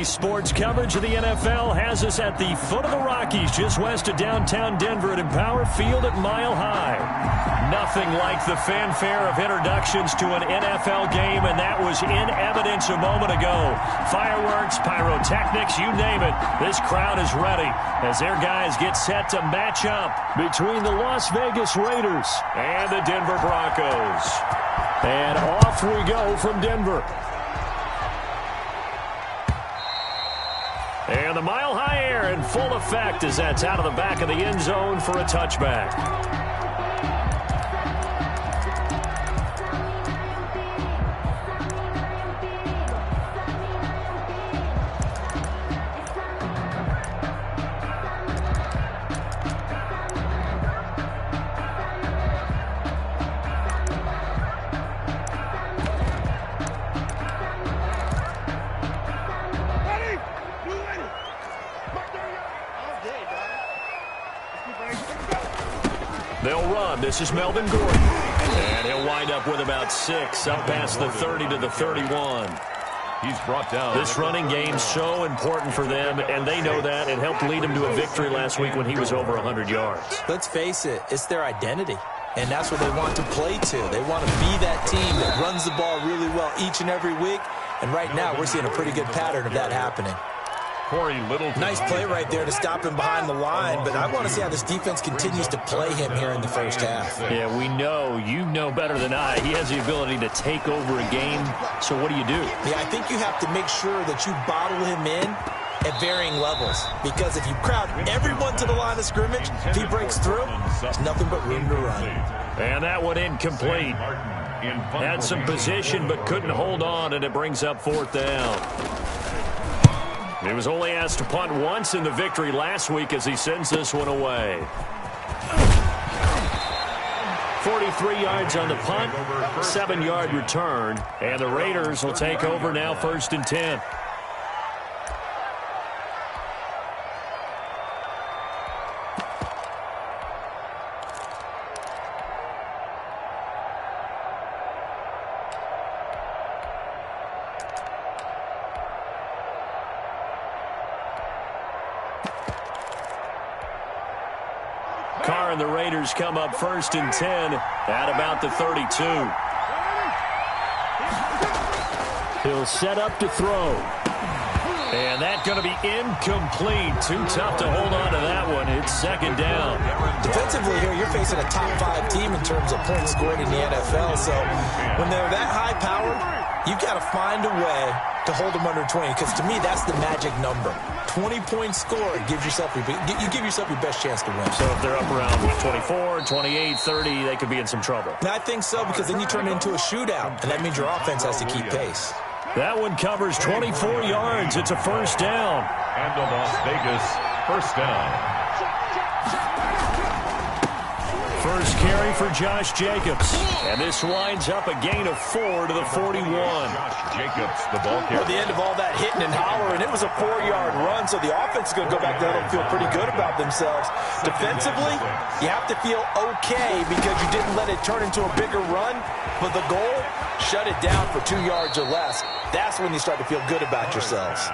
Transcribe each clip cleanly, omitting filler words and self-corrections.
Today's sports coverage of the NFL has us at the foot of the Rockies, just west of downtown Denver at Empower Field at Mile High. Nothing like the fanfare of introductions to an NFL game, and that was in evidence a moment ago. Fireworks, pyrotechnics, you name it. This crowd is ready as their guys get set to match up between the Las Vegas Raiders and the Denver Broncos. And off we go from Denver. And the Mile High air in full effect as that's out of the back of the end zone for a touchback. They'll run. This is Melvin Gordon. And he'll wind up with about 6, up past the 30 to the 31. He's brought down. This running game's so important for them, and they know that. It helped lead him to a victory last week when he was over 100 yards. Let's face it, it's their identity. And that's what they want to play to. They want to be that team that runs the ball really well each and every week. And right now, we're seeing a pretty good pattern of that happening. Nice play right there to stop him behind the line, but I want to see how this defense continues to play him here in the first half. Yeah, we know, you know better than I, he has the ability to take over a game. So what do you do? Yeah, I think you have to make sure that you bottle him in at varying levels, because if you crowd everyone to the line of scrimmage, if he breaks through, there's nothing but room to run. And that one incomplete. Had some position but couldn't hold on, and it brings up 4th down. He was only asked to punt once in the victory last week as he sends this one away. 43 yards on the punt, 7-yard return, and the Raiders will take over now 1st and 10. And the Raiders come up 1st and 10 at about the 32. He'll set up to throw. And that's going to be incomplete. Too tough to hold on to that one. It's 2nd down. Defensively here, you're facing a top 5 team in terms of points scored in the NFL. So when they're that high powered, you've got to find a way to hold them under 20, because to me, that's the magic number. 20-point score gives yourself you give yourself your best chance to win. So if they're up around 24, 28, 30, they could be in some trouble. And I think so, because then you turn it into a shootout, and that means your offense has to keep pace. That one covers 24 yards. It's a 1st down. And the Las Vegas 1st down. First carry for Josh Jacobs. And this winds up a gain of 4 to the 41. Josh Jacobs, the ball carrier. At the end of all that hitting and hollering, it was a 4-yard run, so the offense is going to go back there and feel pretty good about themselves. Defensively, you have to feel okay because you didn't let it turn into a bigger run, but the goal, shut it down for 2 yards or less. That's when you start to feel good about yourselves.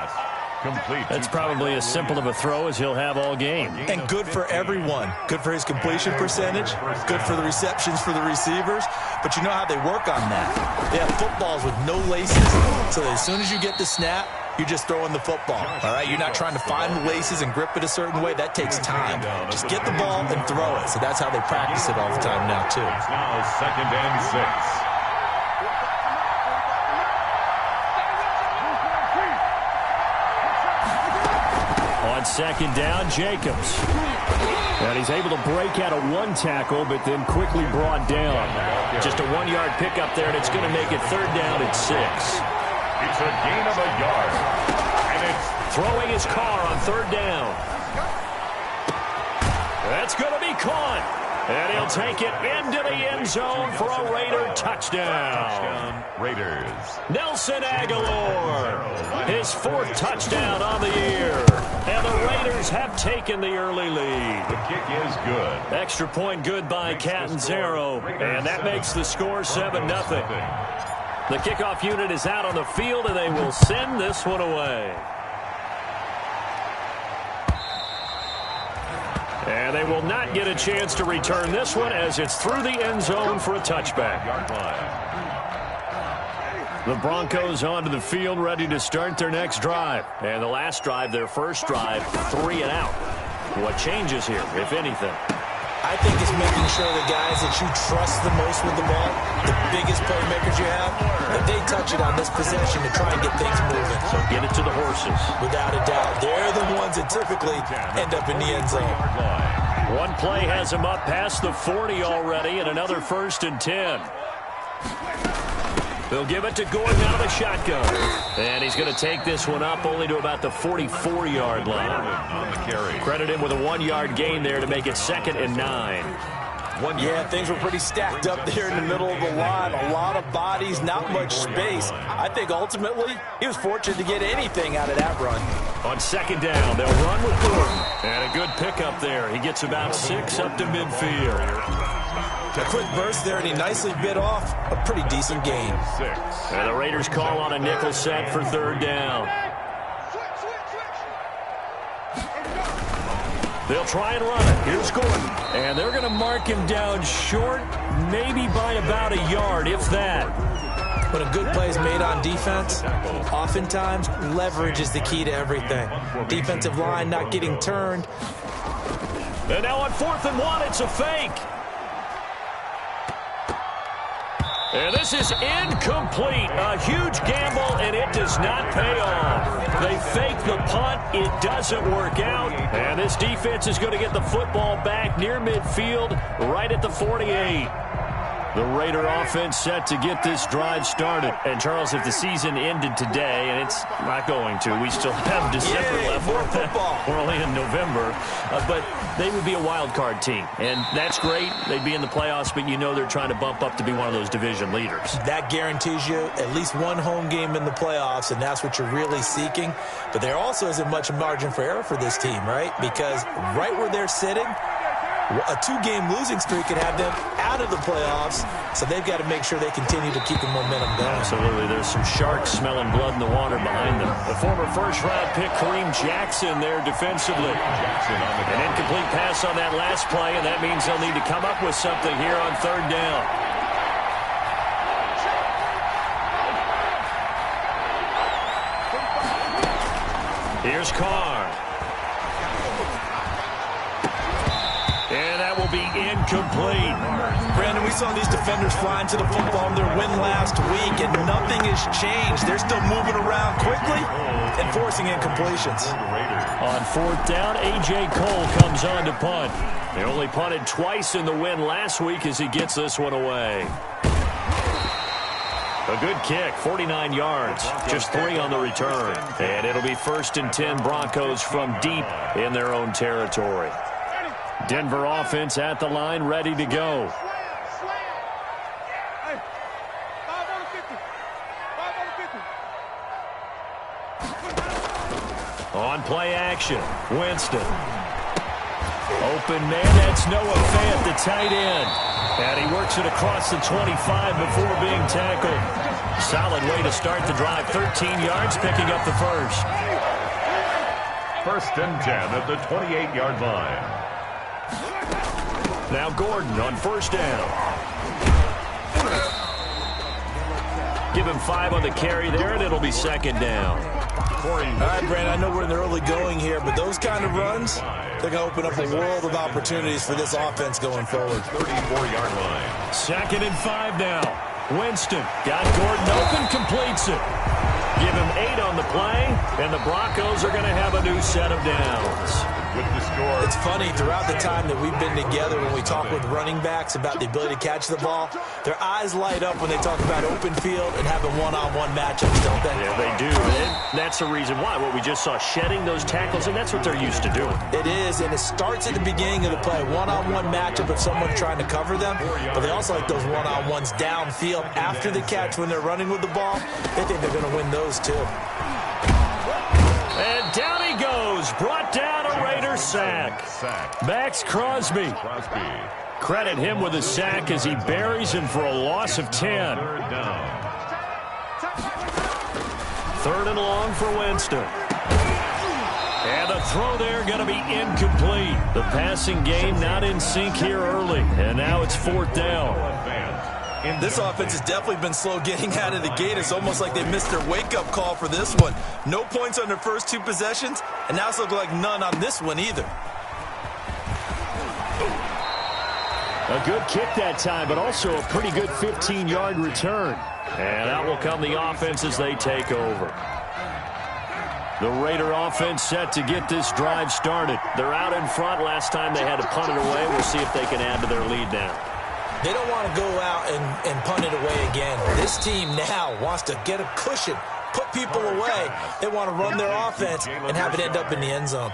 Complete. That's probably as simple of a throw as he'll have all game. And good for everyone. Good for his completion percentage. Good for the receptions for the receivers. But you know how they work on that. They have footballs with no laces. So that as soon as you get the snap, you're just throwing the football. All right? You're not trying to find the laces and grip it a certain way. That takes time. Just get the ball and throw it. So that's how they practice it all the time now, too. It's now 2nd and 6. On 2nd down, Jacobs. And he's able to break out of 1 tackle, but then quickly brought down. Just a 1-yard pickup there, and it's going to make it 3rd down at 6. It's a gain of a yard. And it's throwing his car on 3rd down. That's going to be caught. And he'll take it into the end zone for a Raider touchdown. Raiders. Nelson Aguilar, his 4th touchdown on the year. And the Raiders have taken the early lead. The kick is good. Extra point good by Catanzaro. And that makes the score 7-0. The kickoff unit is out on the field, and they will send this one away. And they will not get a chance to return this one as it's through the end zone for a touchback. The Broncos onto the field ready to start their next drive. And the last drive, their first drive, 3 and out. What changes here, if anything? I think it's making sure the guys that you trust the most with the ball, the biggest playmakers you have, that they touch it on this possession to try and get things moving. So get it to the horses. Without a doubt. They're the ones that typically end up in the end zone. One play has him up past the 40 already, and another 1st and 10. They'll give it to Gordon out of the shotgun. And he's going to take this one up only to about the 44-yard line. Credit him with a 1-yard gain there to make it 2nd and 9. Yeah, things were pretty stacked up there in the middle of the line. A lot of bodies, not much space. I think ultimately he was fortunate to get anything out of that run. On 2nd down, they'll run with Gordon. And a good pickup there. He gets about 6 up to midfield. A quick burst there, and he nicely bit off a pretty decent gain. And the Raiders call on a nickel set for 3rd down. They'll try and run it. Here's Gordon. And they're going to mark him down short, maybe by about a yard, if that. When a good play is made on defense, oftentimes leverage is the key to everything. Defensive line not getting turned. And now on 4th and 1, it's a fake. And this is incomplete. A huge gamble, and it does not pay off. They fake the punt. It doesn't work out. And this defense is going to get the football back near midfield, right at the 48. The Raider offense set to get this drive started. And, Charles, if the season ended today, and it's not going to, we still have December left. More football. We're only in November. But they would be a wild card team. And that's great. They'd be in the playoffs, but you know they're trying to bump up to be one of those division leaders. That guarantees you at least one home game in the playoffs, and that's what you're really seeking. But there also isn't much margin for error for this team, right? Because right where they're sitting, a 2-game losing streak could have them out of the playoffs, so they've got to make sure they continue to keep the momentum going. Absolutely. There's some sharks smelling blood in the water behind them. The former first-round pick, Kareem Jackson, there defensively. An incomplete pass on that last play, and that means they'll need to come up with something here on 3rd down. Here's Carr. And that will be incomplete. Brandon, we saw these defenders flying to the football in their win last week, and nothing has changed. They're still moving around quickly and forcing incompletions. On 4th down, A.J. Cole comes on to punt. They only punted twice in the win last week as he gets this one away. A good kick, 49 yards, just 3 on the return. And it'll be 1st and 10 Broncos from deep in their own territory. Denver offense at the line, ready to go. On play action, Winston. Open man, that's Noah Fant, the tight end. And he works it across the 25 before being tackled. Solid way to start the drive, 13 yards, picking up the first. 1st and 10 at the 28-yard line. Now Gordon on 1st down. Give him 5 on the carry there, and it'll be 2nd down. All right, Brandon, I know we're in the early going here, but those kind of runs, they're going to open up a world of opportunities for this offense going forward. 34-yard line. 2nd and 5 now. Winston got Gordon open, completes it. Give him 8 on the play, and the Broncos are going to have a new set of downs. With the score. It's funny, throughout the time that we've been together, when we talk with running backs about the ability to catch the ball, their eyes light up when they talk about open field and having one-on-one matchups, don't they? Yeah, they do. And that's the reason why. What we just saw, shedding those tackles, and that's what they're used to doing. It is, and it starts at the beginning of the play. One-on-one matchup of someone trying to cover them, but they also like those one-on-ones downfield after the catch when they're running with the ball. They think they're going to win those, too. And down he goes, brought down a Raider sack. Max Crosby. Credit him with a sack as he buries him for a loss of 10. 3rd and long for Winston. And the throw there going to be incomplete. The passing game not in sync here early, and now it's 4th down. This offense has definitely been slow getting out of the gate. It's almost like they missed their wake-up call for this one. No points on their first 2 possessions, and now it's looking like none on this one either. A good kick that time, but also a pretty good 15-yard return. And out will come the offense as they take over. The Raider offense set to get this drive started. They're out in front. Last time they had to punt it away. We'll see if they can add to their lead now. They don't want to go out and punt it away again. This team now wants to get a cushion, put people away. They want to run their offense and have it end up in the end zone.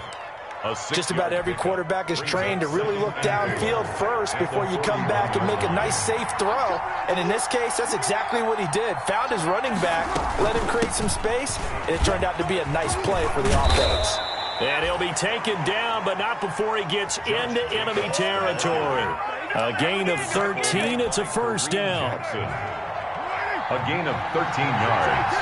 Just about every quarterback is trained to really look downfield first before you come back and make a nice, safe throw. And in this case, that's exactly what he did. Found his running back, let him create some space, and it turned out to be a nice play for the offense. And he'll be taken down, but not before he gets into enemy territory. A gain of 13. It's a 1st down. A gain of 13 yards.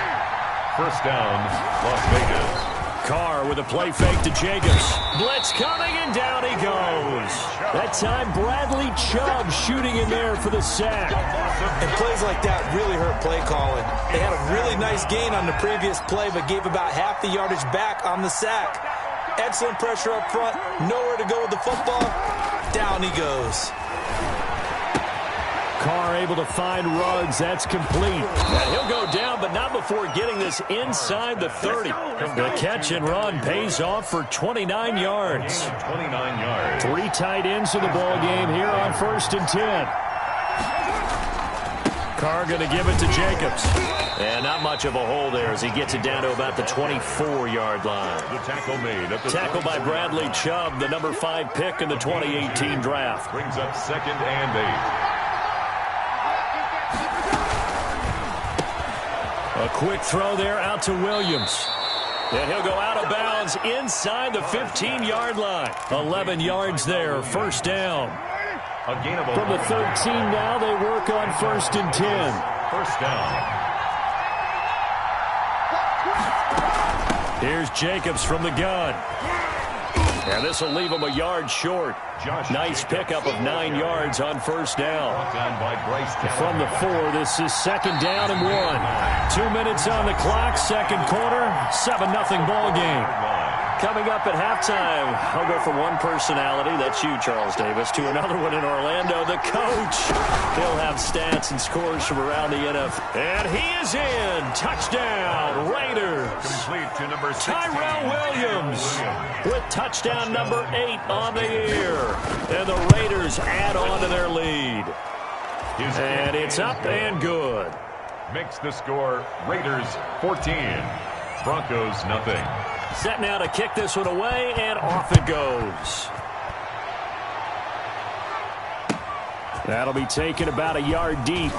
1st down, Las Vegas. Carr with a play fake to Jacobs. Blitz coming, and down he goes. That time, Bradley Chubb shooting in there for the sack. And plays like that really hurt play calling. They had a really nice gain on the previous play, but gave about half the yardage back on the sack. Excellent pressure up front. Nowhere to go with the football. Down he goes. Carr able to find Ruggs. That's complete. And he'll go down, but not before getting this inside the 30. The catch and run pays off for 29 yards. 29 yards. 3 tight ends in the ball game here on 1st and 10. Carr going to give it to Jacobs. And not much of a hole there as he gets it down to about the 24-yard line. The tackle made. Tackle by Bradley Chubb, the number 5 pick in the 2018 draft. Brings up 2nd and 8. A quick throw there out to Williams. And he'll go out of bounds inside the 15-yard line. 11 yards there, 1st down. A gain of From the 13 now, they work on 1st and 10. 1st down. Here's Jacobs from the gun. And this will leave him a yard short. Nice pickup of 9 yards on 1st down. From the 4, this is 2nd down and 1. 2 minutes on the clock, 2nd quarter, 7-0 ball game. Coming up at halftime, I'll go from one personality, that's you, Charles Davis, to another one in Orlando, the coach. He'll have stats and scores from around the NFL. And he is in. Touchdown, Raiders. Complete to number 16. Tyrell Williams with touchdown number 8 on the year. And the Raiders add on to their lead. And it's up and good. Makes the score Raiders 14, Broncos nothing. Set now to kick this one away, and off it goes. That'll be taken about a yard deep.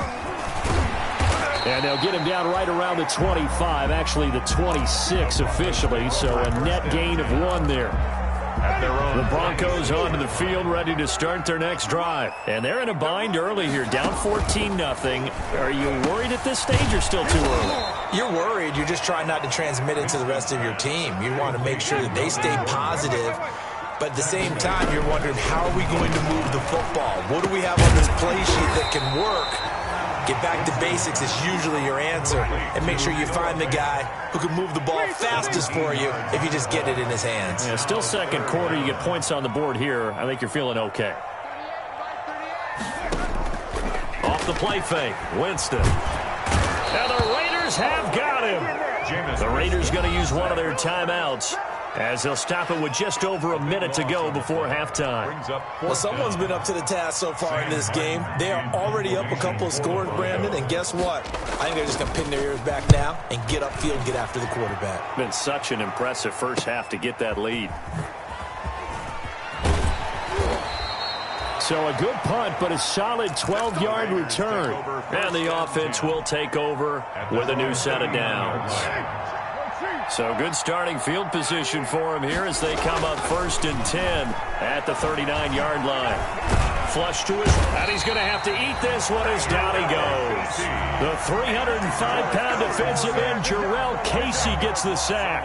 And they'll get him down right around the 25, actually the 26 officially, so a net gain of 1 there. The Broncos onto the field, ready to start their next drive. And they're in a bind early here, down 14-0. Are you worried at this stage or still too early? You're worried. You're just trying not to transmit it to the rest of your team. You want to make sure that they stay positive. But at the same time, you're wondering, how are we going to move the football? What do we have on this play sheet that can work? Get back to basics is usually your answer. And make sure you find the guy who can move the ball fastest for you if you just get it in his hands. Yeah, still 2nd quarter. You get points on the board here. I think you're feeling okay. Off the play fake, Winston. And the Raiders have got him. The Raiders going to use one of their timeouts as they'll stop it with just over a minute to go before halftime. Well, someone's been up to the task so far in this game. They are already up a couple of scores, Brandon, and guess what? I think they're just going to pin their ears back now and get upfield and get after the quarterback. Been such an impressive first half to get that lead. So a good punt, but a solid 12-yard return. And the offense will take over with a new set of downs. So good starting field position for them here as they come up 1st and 10 at the 39-yard line. flush to his, and he's going to have to eat this one as down he goes. The 305-pound defensive end, Jarrell Casey, gets the sack.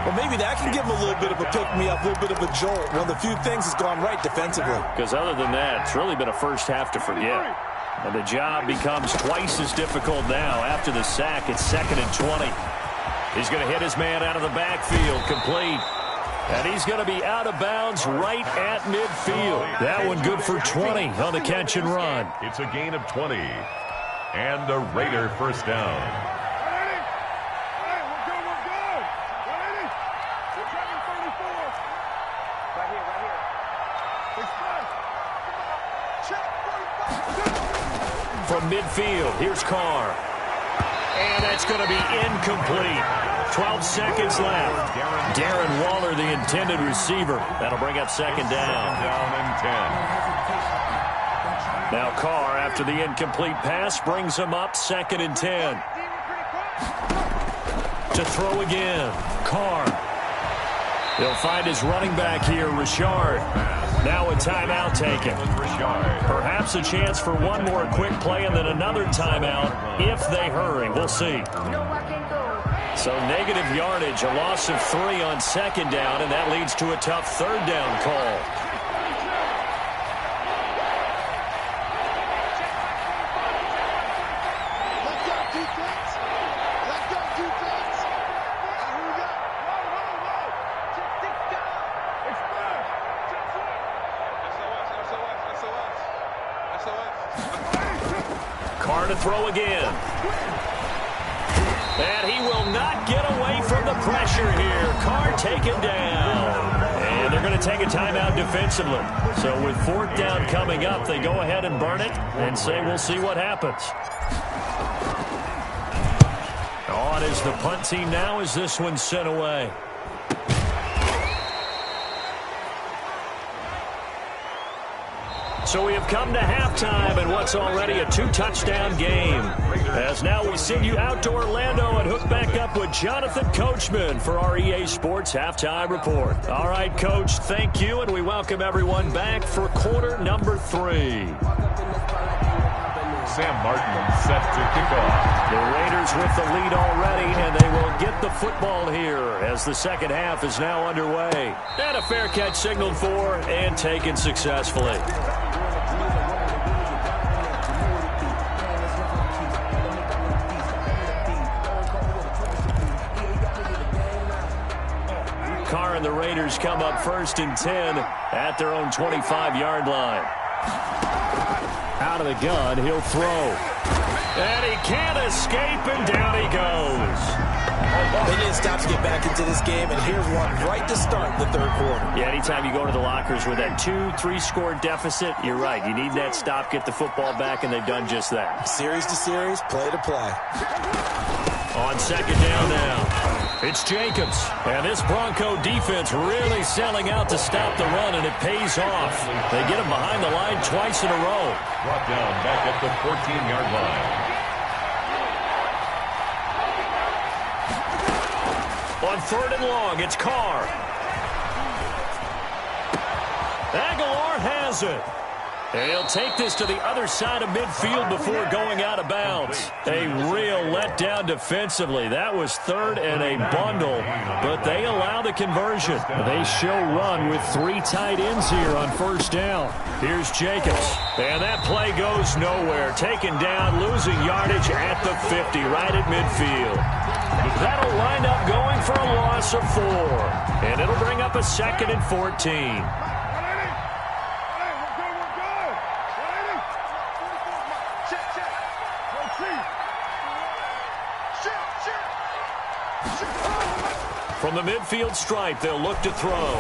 Well, maybe that can give him a little bit of a pick-me-up, a little bit of a jolt. One of the few things that's gone right defensively. Because other than that, it's really been a first half to forget. And the job becomes twice as difficult now after the sack. It's 2nd and 20. He's going to hit his man out of the backfield, complete. And he's going to be out of bounds right at midfield. That one good for 20 on the catch and run. It's a gain of 20. And a Raider first down. From midfield, here's Carr. And that's going to be incomplete. 12 seconds left. Darren Waller, the intended receiver. That'll bring up 2nd down. Down and 10. Now Carr, after the incomplete pass, brings him up 2nd and 10. To throw again. Carr. He'll find his running back here, Richard. Now a timeout taken. Perhaps a chance for one more quick play and then another timeout if they hurry. We'll see. So negative yardage, a loss of 3 on 2nd down, and that leads to a tough 3rd down call. Carr to throw again. And he will not get away from the pressure here. Carr taken down. And they're going to take a timeout defensively. So with 4th down coming up, they go ahead and burn it and say we'll see what happens. On is the punt team now as this one's sent away. So we have come to halftime in what's already a 2-touchdown game. As now we send you out to Orlando and hook back up with Jonathan Coachman for our EA Sports Halftime Report. All right, Coach, thank you, and we welcome everyone back for quarter number 3. Sam Martin set to kick off. The Raiders with the lead already, and they will get the football here as the second half is now underway. And a fair catch signaled for and taken successfully. Carr and the Raiders come up 1st and 10 at their own 25-yard line. Out of the gun, he'll throw. And he can't escape, and down he goes. They didn't stop to get back into this game, and here's one right to start the 3rd quarter. Yeah, anytime you go to the lockers with that 2-3 score deficit, you're right. You need that stop, get the football back, and they've done just that. Series to series, play to play. On 2nd down now, it's Jacobs. And this Bronco defense really selling out to stop the run, and it pays off. They get him behind the line twice in a row. Brought down back at the 14-yard line. On 3rd and long, it's Carr. Aguilar has it. And he'll take this to the other side of midfield before going out of bounds. A real letdown defensively. That was 3rd and a bundle, but they allow the conversion. They show run with 3 tight ends here on 1st down. Here's Jacobs. And that play goes nowhere. Taken down, losing yardage at the 50, right at midfield. That'll wind up going for a loss of 4. And it'll bring up a 2nd and 14. From the midfield stripe, they'll look to throw.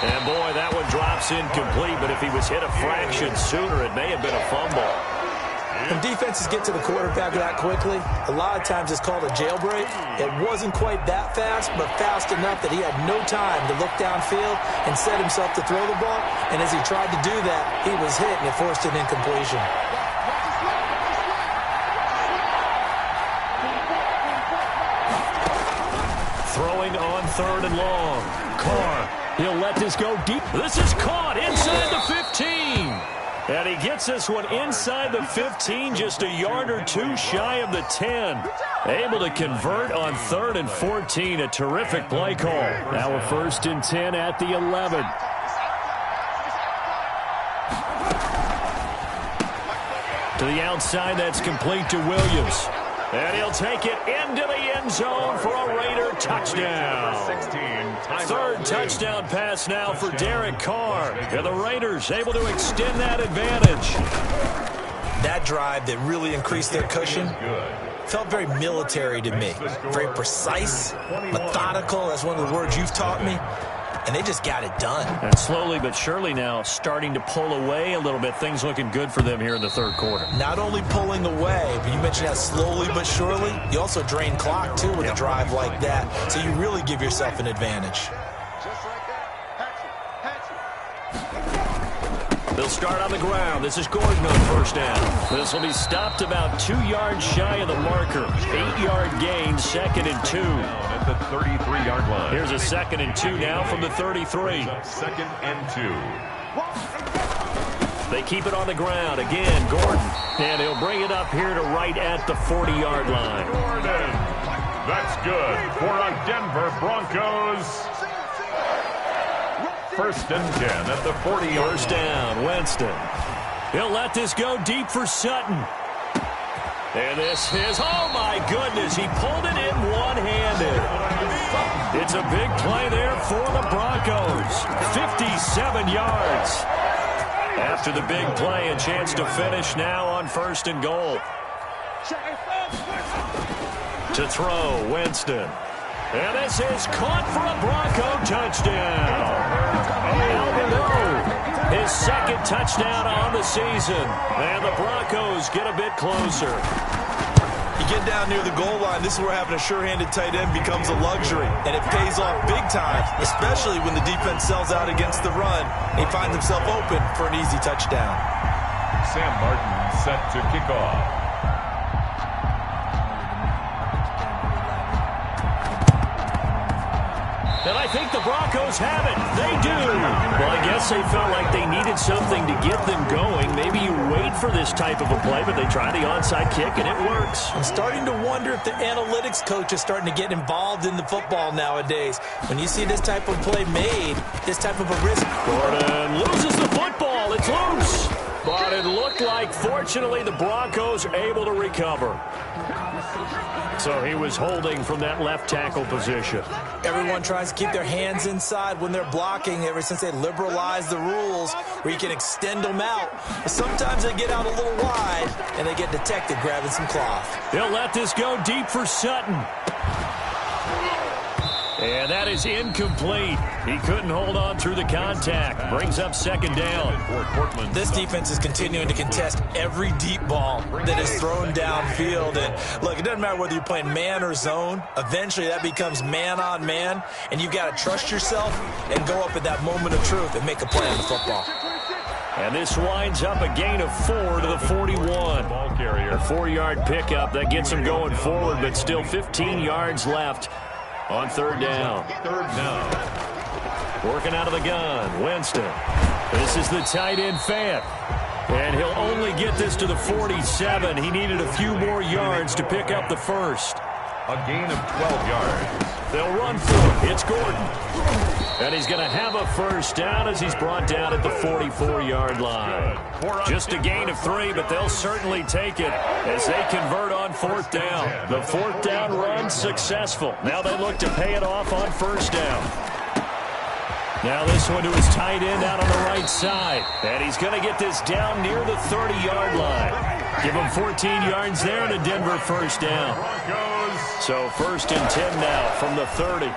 And, boy, that one drops incomplete, but if he was hit a fraction sooner, it may have been a fumble. When defenses get to the quarterback that quickly, a lot of times it's called a jailbreak. It wasn't quite that fast, but fast enough that he had no time to look downfield and set himself to throw the ball. And as he tried to do that, he was hit, and it forced an incompletion. Throwing on 3rd and long. Carr. He'll let this go deep. This is caught inside the 15. And he gets this one inside the 15, just a yard or two shy of the 10. Able to convert on 3rd and 14. A terrific play call. Now we're 1st and 10 at the 11. To the outside, that's complete to Williams. And he'll take it into the end zone for a Raider touchdown. 3rd touchdown pass now for Derek Carr. And the Raiders able to extend that advantage. That drive that really increased their cushion felt very military to me. Very precise, methodical. That's one of the words you've taught me. And they just got it done. And slowly but surely now starting to pull away a little bit. Things looking good for them here in the 3rd quarter. Not only pulling away, but you mentioned that slowly but surely. You also drain clock, too, with a drive like that. So you really give yourself an advantage. They'll start on the ground. This is Gordon on 1st down. This will be stopped about 2 yards shy of the marker. 8-yard gain, 2nd and 2. At the 33-yard line. Here's a 2nd and 2 now from the 33. 2nd and 2. They keep it on the ground. Again, Gordon. And he'll bring it up here to right at the 40-yard line. Gordon. That's good for a Denver Broncos. 1st and 10 at the 40-yard 1st down, Winston. He'll let this go deep for Sutton. And this is, oh my goodness, he pulled it in one-handed. It's a big play there for the Broncos. 57 yards. After the big play, a chance to finish now on 1st and goal. To throw, Winston. And this is caught for a Bronco touchdown. His 2nd touchdown on the season. And the Broncos get a bit closer. You get down near the goal line, this is where having a sure-handed tight end becomes a luxury. And it pays off big time, especially when the defense sells out against the run. He finds himself open for an easy touchdown. Sam Martin set to kick off. And I think the Broncos have it. They do. Well, I guess they felt like they needed something to get them going. Maybe you wait for this type of a play, but they try the onside kick, and it works. I'm starting to wonder if the analytics coach is starting to get involved in the football nowadays. When you see this type of play made, this type of a risk. Gordon loses the football. It's loose. But it looked like, fortunately, the Broncos able to recover. So he was holding from that left tackle position. Everyone tries to keep their hands inside when they're blocking ever since they liberalized the rules where you can extend them out. But sometimes they get out a little wide and they get detected grabbing some cloth. They'll let this go deep for Sutton. And that is incomplete. He couldn't hold on through the contact. Brings up 2nd down. This defense is continuing to contest every deep ball that is thrown downfield. And look, it doesn't matter whether you're playing man or zone. Eventually that becomes man on man. And you've got to trust yourself and go up at that moment of truth and make a play on the football. And this winds up a gain of 4 to the 41. Ball carrier. A 4-yard pickup that gets him going forward, but still 15 yards left. On 3rd down. 3rd down. Working out of the gun, Winston. This is the tight end Fant. And he'll only get this to the 47. He needed a few more yards to pick up the 1st. A gain of 12 yards. They'll run for it. It's Gordon. And he's going to have a 1st down as he's brought down at the 44-yard line. Just a gain of 3, but they'll certainly take it as they convert on 4th down. The 4th down run successful. Now they look to pay it off on 1st down. Now this one to his tight end out on the right side. And he's going to get this down near the 30-yard line. Give him 14 yards there and a Denver 1st down. So 1st and 10 now from the 30.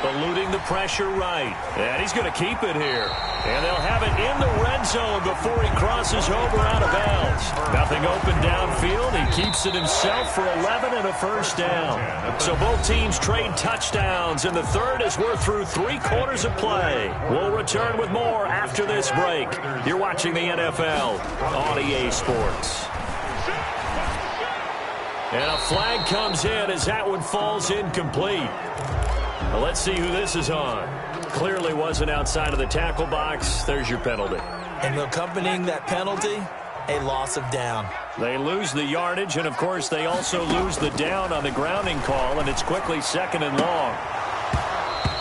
Eluding the pressure right. And he's going to keep it here. And they'll have it in the red zone before he crosses over out of bounds. Nothing open downfield. He keeps it himself for 11 and a 1st down. So both teams trade touchdowns in the 3rd as we're through 3 quarters of play. We'll return with more after this break. You're watching the NFL on EA Sports. And a flag comes in as that one falls incomplete. Well, let's see who this is on. Clearly wasn't outside of the tackle box. There's your penalty. And accompanying that penalty, a loss of down. They lose the yardage, and, of course, they also lose the down on the grounding call, and it's quickly 2nd and long.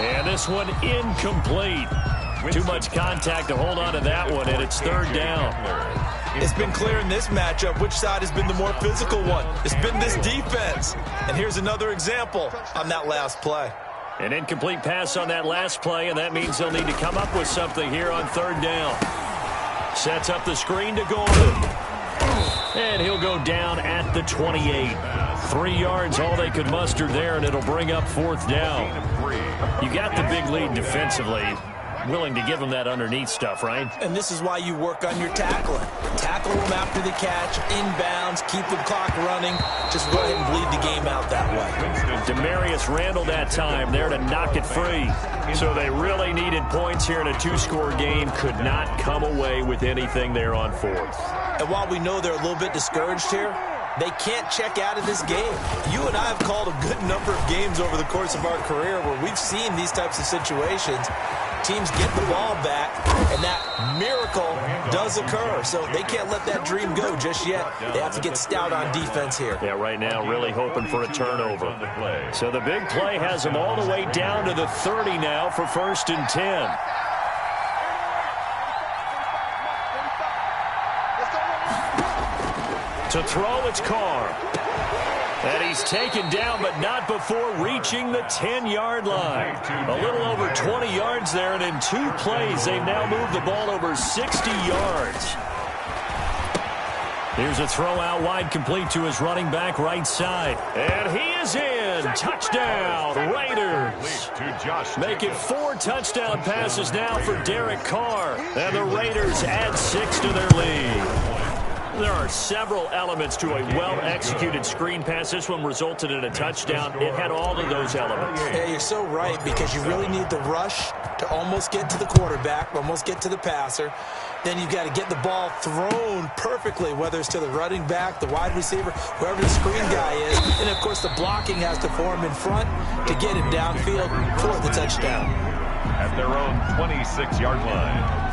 And this one incomplete. Too much contact to hold on to that one, and it's 3rd down. It's been clear in this matchup which side has been the more physical one. It's been this defense. And here's another example on that last play. An incomplete pass on that last play, and that means they'll need to come up with something here on 3rd down. Sets up the screen to Gordon. And he'll go down at the 28. 3 yards, all they could muster there, and it'll bring up 4th down. You got the big lead defensively. Willing to give them that underneath stuff, right? And this is why you work on your tackling. Tackle them after the catch, inbounds, keep the clock running. Just go ahead and bleed the game out that way. Demarius Randall that time there to knock it free. So they really needed points here in a 2-score game. Could not come away with anything there on 4th. And while we know they're a little bit discouraged here, they can't check out of this game. You and I have called a good number of games over the course of our career where we've seen these types of situations. Teams get the ball back, and that miracle does occur. So they can't let that dream go just yet. They have to get stout on defense here. Yeah, right now really hoping for a turnover. So the big play has them all the way down to the 30 now for 1st and 10. To throw, it's Carr. And he's taken down, but not before reaching the 10-yard line. A little over 20 yards there, and in 2 plays, they've now moved the ball over 60 yards. Here's a throw out wide, complete to his running back right side. And he is in. Touchdown, Raiders. Make it 4 touchdown passes now for Derek Carr. And the Raiders add 6 to their lead. There are several elements to a well-executed screen pass. This one resulted in a touchdown. It had all of those elements. Yeah, you're so right, because you really need the rush to almost get to the quarterback, almost get to the passer. Then you've got to get the ball thrown perfectly, whether it's to the running back, the wide receiver, whoever the screen guy is. And, of course, the blocking has to form in front to get him downfield for the touchdown. At their own 26-yard line.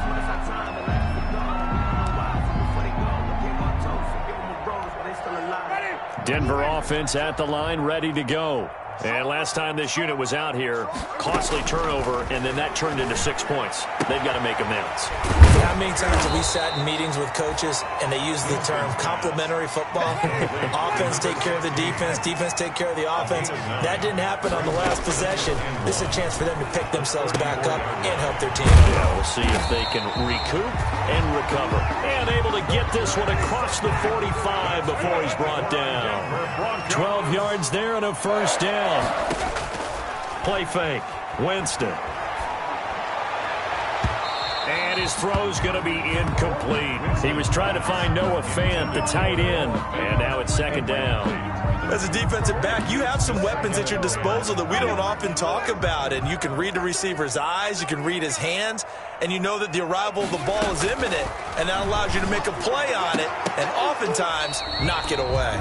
Denver offense at the line, ready to go. And last time this unit was out here, costly turnover, and then that turned into 6 points. They've got to make amends. How many times have we sat in meetings with coaches and they use the term complementary football? Offense take care of the defense, defense take care of the offense. That didn't happen on the last possession. This is a chance for them to pick themselves back up and help their team. Yeah, we'll see if they can recoup and recover. And able to get this one across the 45 before he's brought down. 12 yards there and a 1st down. Play fake. Winston. And his throw's going to be incomplete. He was trying to find Noah Fant, the tight end. And now it's 2nd down. As a defensive back, you have some weapons at your disposal that we don't often talk about. And you can read the receiver's eyes, you can read his hands, and you know that the arrival of the ball is imminent. And that allows you to make a play on it and oftentimes knock it away.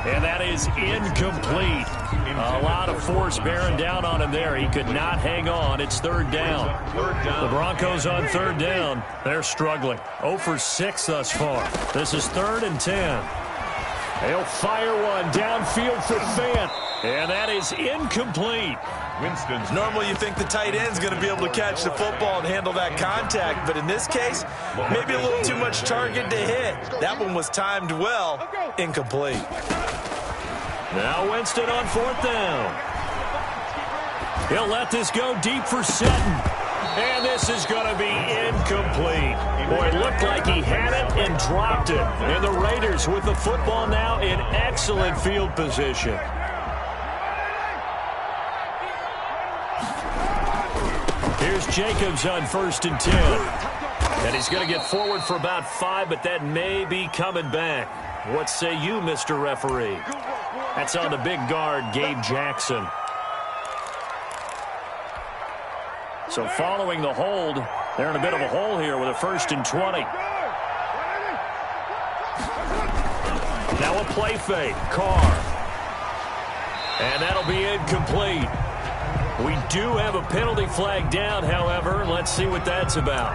And that is incomplete. A lot of force bearing down on him there. He could not hang on. It's 3rd down. The Broncos on 3rd down. They're struggling. 0 for 6 thus far. This is 3rd and 10. They'll fire one downfield for Fant. And that is incomplete. Normally you think the tight end's going to be able to catch the football and handle that contact, but in this case, maybe a little too much target to hit. That one was timed well. Incomplete. Now Winston on 4th down. He'll let this go deep for Sutton. And this is going to be incomplete. Boy, it looked like he had it and dropped it. And the Raiders with the football now in excellent field position. Here's Jacobs on 1st and 10. And he's going to get forward for about 5, but that may be coming back. What say you, Mr. Referee? That's on the big guard, Gabe Jackson. So following the hold, they're in a bit of a hole here with a 1st and 20. Now a play fake. Carr. And that'll be incomplete. We do have a penalty flag down, however. Let's see what that's about.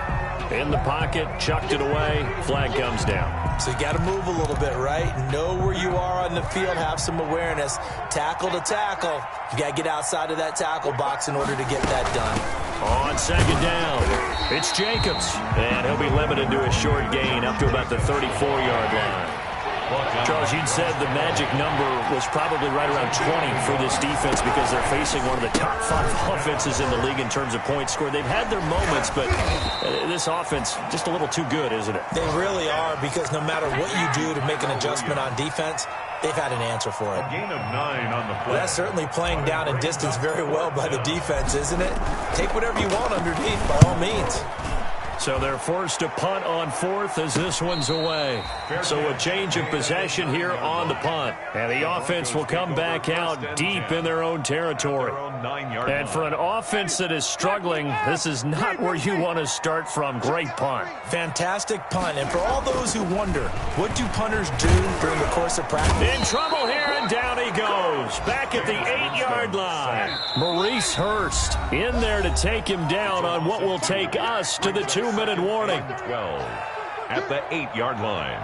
In the pocket, chucked it away, flag comes down. So you got to move a little bit, right? Know where you are on the field, have some awareness. Tackle to tackle. You got to get outside of that tackle box in order to get that done. On second down, it's Jacobs. And he'll be limited to a short gain up to about the 34-yard line. Charles, you'd said the magic number was probably right around 20 for this defense because they're facing one of the top 5 offenses in the league in terms of points scored. They've had their moments, but this offense just a little too good, isn't it? They really are, because no matter what you do to make an adjustment on defense, they've had an answer for it. A gain of 9 on the play. That's certainly playing down in distance very well by the defense, isn't it? Take whatever you want underneath, by all means. So they're forced to punt on 4th as this one's away. So a change of possession here on the punt. And the offense will come back out deep in their own territory. And for an offense that is struggling, this is not where you want to start from. Great punt. Fantastic punt. And for all those who wonder, what do punters do during the course of practice? In trouble here, and down he goes. Back at the 8-yard line. Maurice Hurst in there to take him down on what will take us to the 2-minute warning. 12 at the 8-yard line.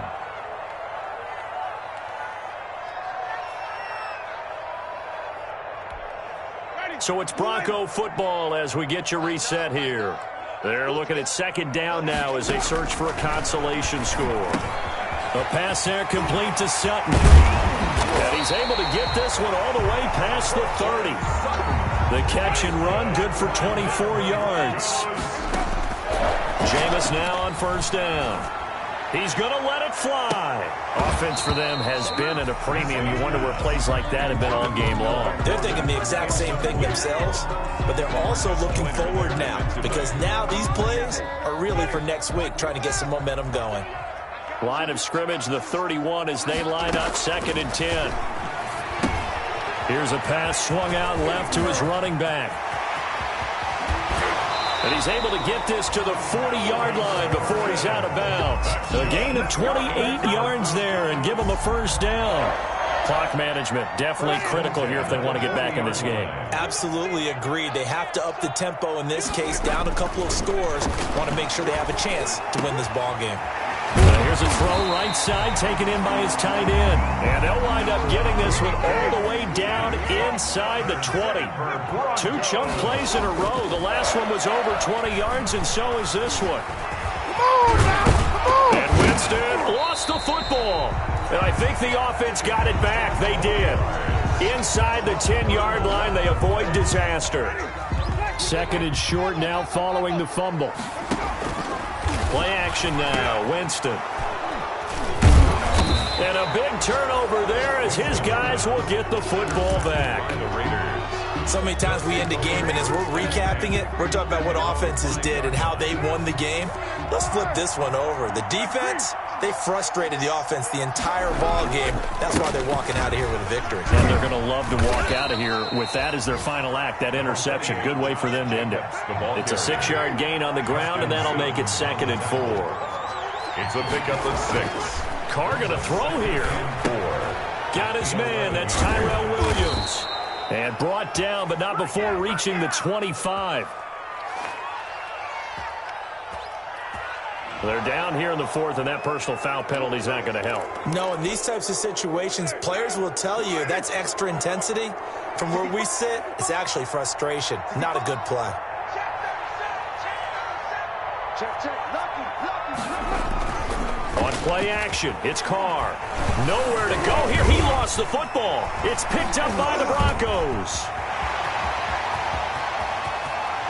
So it's Bronco football as we get you reset here. They're looking at second down now as they search for a consolation score. A pass there complete to Sutton. And he's able to get this one all the way past the 30. The catch and run good for 24 yards. Jameis now on first down. He's going to let it fly. Offense for them has been at a premium. You wonder where plays like that have been all game long. They're thinking the exact same thing themselves, but they're also looking forward now, because now these plays are really for next week, trying to get some momentum going. Line of scrimmage, the 31 as they line up 2nd and 10. Here's a pass swung out left to his running back. And he's able to get this to the 40-yard line before he's out of bounds. A gain of 28 yards there and give him a first down. Clock management definitely critical here if they want to get back in this game. Absolutely agreed. They have to up the tempo in this case, down a couple of scores. Want to make sure they have a chance to win this ball game. Here's a throw right side taken in by his tight end. And they'll wind up getting this one all the way down inside the 20. 2 chunk plays in a row. The last one was over 20 yards, and so is this one. And Winston lost the football. And I think the offense got it back. They did. Inside the 10-yard line, they avoid disaster. 2nd and short now following the fumble. Play action now, Winston. And a big turnover there as his guys will get the football back. So many times we end a game, and as we're recapping it, we're talking about what offenses did and how they won the game. Let's flip this one over. The defense, they frustrated the offense the entire ball game. That's why they're walking out of here with a victory. And they're going to love to walk out of here with that as their final act, that interception. Good way for them to end it. It's a 6-yard gain on the ground, and that'll make it 2nd and 4. It's a pickup of 6. Carr going to throw here. 4. Got his man. That's Tyrell Williams. And brought down, but not before reaching the 25. They're down here in the 4th, and that personal foul penalty is not going to help. No, in these types of situations, players will tell you that's extra intensity. From where we sit, it's actually frustration. Not a good play. On play action, it's Carr. Nowhere to go here. He lost the football. It's picked up by the Broncos.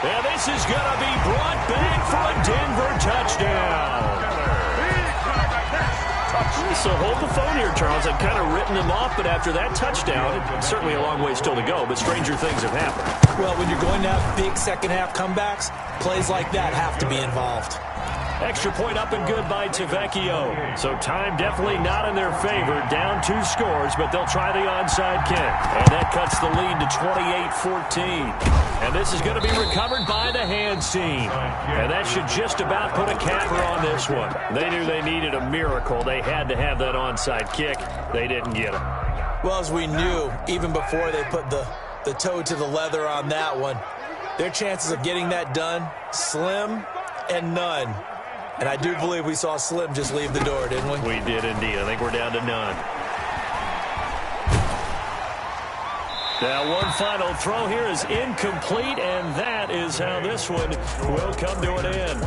And this is going to be brought back for a Denver touchdown. So hold the phone here, Charles. I've kind of written them off, but after that touchdown, it's certainly a long way still to go, but stranger things have happened. Well, when you're going to have big second-half comebacks, plays like that have to be involved. Extra point up and good by Tavecchio. So time definitely not in their favor. Down 2 scores, but they'll try the onside kick. And that cuts the lead to 28-14. And this is going to be recovered by the hands team. And that should just about put a capper on this one. They knew they needed a miracle. They had to have that onside kick. They didn't get it. Well, as we knew, even before they put the the toe to the leather on that one. Their chances of getting that done, slim and none. And I do believe we saw Slim just leave the door, didn't we? We did indeed. I think we're down to none. Now, one final throw here is incomplete, and that is how this one will come to an end.